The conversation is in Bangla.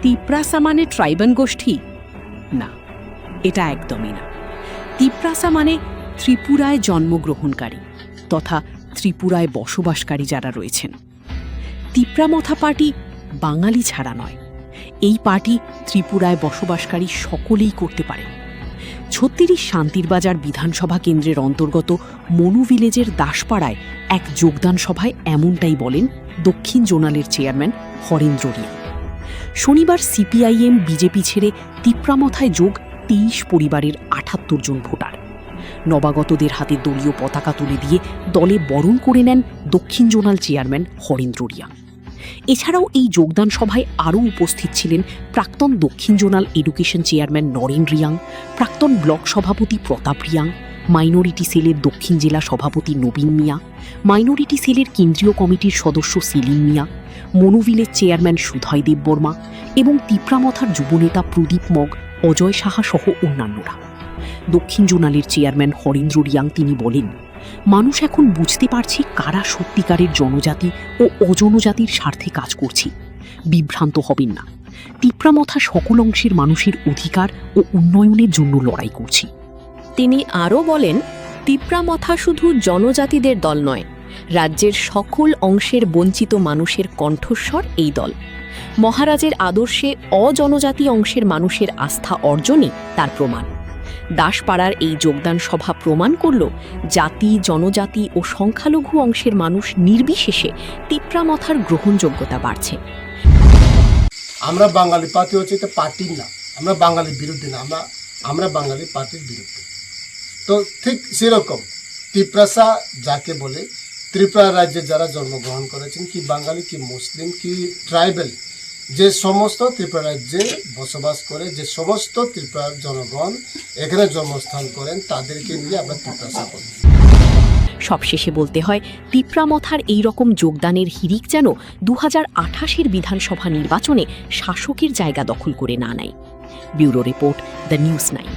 তিপ্রাসা মানে ট্রাইবান গোষ্ঠী? না, এটা একদমই না। তিপ্রাসা মানে ত্রিপুরায় জন্মগ্রহণকারী তথা ত্রিপুরায় বসবাসকারী যারা রয়েছেন। তিপ্রামথা পার্টি বাঙালি ছাড়া নয়, এই পার্টি ত্রিপুরায় বসবাসকারী সকলেই করতে পারে। ৩৬ শান্তিরবাজার বিধানসভা কেন্দ্রের অন্তর্গত মনু ভিলেজের দাসপাড়ায় এক যোগদান সভায় এমনটাই বলেন দক্ষিণ জোনালের চেয়ারম্যান হরেন্দ্র রিয়া। শনিবার সিপিআইএম বিজেপি ছেড়ে তিপ্রামথায় যোগ ২৩ পরিবারের ৭৮ জন ভোটার। নবাগতদের হাতে দলীয় পতাকা তুলে দিয়ে দলে বরণ করে নেন দক্ষিণ জোনাল চেয়ারম্যান হরেন্দ্র রিয়া। এছাড়াও এই যোগদান সভায় আরও উপস্থিত ছিলেন প্রাক্তন দক্ষিণ zonal education chairman Naren Reang, প্রাক্তন ব্লক সভাপতি প্রতাপ রিয়াং, মাইনরিটি সেলের দক্ষিণ জেলা সভাপতি নবীন মিয়া, মাইনরিটি সেলের কেন্দ্রীয় কমিটির সদস্য সেলিম মিয়া, মনুভিলের চেয়ারম্যান সুধয় দেববর্মা এবং তিপ্রামথার যুবনেতা প্রদীপ মগ, অজয় সাহা সহ অন্যান্যরা। দক্ষিণ জোনালের চেয়ারম্যান হরেন্দ্র রিয়াং তিনি বলেন, মানুষ এখন বুঝতে পারছে কারা সত্যিকারের জনজাতি ও অজনজাতির স্বার্থে কাজ করছে। বিভ্রান্ত হবেন না, তিপ্রামথা সকল অংশের মানুষের অধিকার ও উন্নয়নের জন্য লড়াই করছে। তিনি আরও বলেন, তিপ্রামথা শুধু জনজাতিদের দল নয়, রাজ্যের সকল অংশের বঞ্চিত মানুষের কণ্ঠস্বর এই দল। মহারাজের আদর্শে অজনজাতি অংশের মানুষের আস্থা অর্জনই তার প্রমাণ। দাসপাড়ার এই যোগদান সভা প্রমাণ করল, জাতি, জনজাতি ও সংখ্যালঘু অংশের মানুষ নির্বিশেষে তিপ্রামথার গ্রহণযোগ্যতা বাড়ছে। আমরা বাঙালি পার্টি হচ্ছে এটা পার্টি না, আমরা বাঙালির বিরুদ্ধে না, আমরা বাঙালি পার্টির বিরুদ্ধে। তো ঠিক সেরকম তিপ্রাসা যাকে বলে, ত্রিপুরা রাজ্যে যারা জন্মগ্রহণ করেছেন, কি বাঙালি, কি মুসলিম, কি ট্রাইবেল, যে সমস্ত ত্রিপুরা রাজ্যে বসবাস করে, যে সমস্ত ত্রিপুরার জনগণ এখানে জন্মস্থান করেন, তাদেরকে নিয়ে আমরা তিপ্রাসা করি। সবশেষে বলতে হয়, তিপ্রামথার এই রকম যোগদানের হিড়িক যেন ২০২৮-এর বিধানসভা নির্বাচনে শাসকের জায়গা দখল করে না নেয়। Bureau report, the news ৯।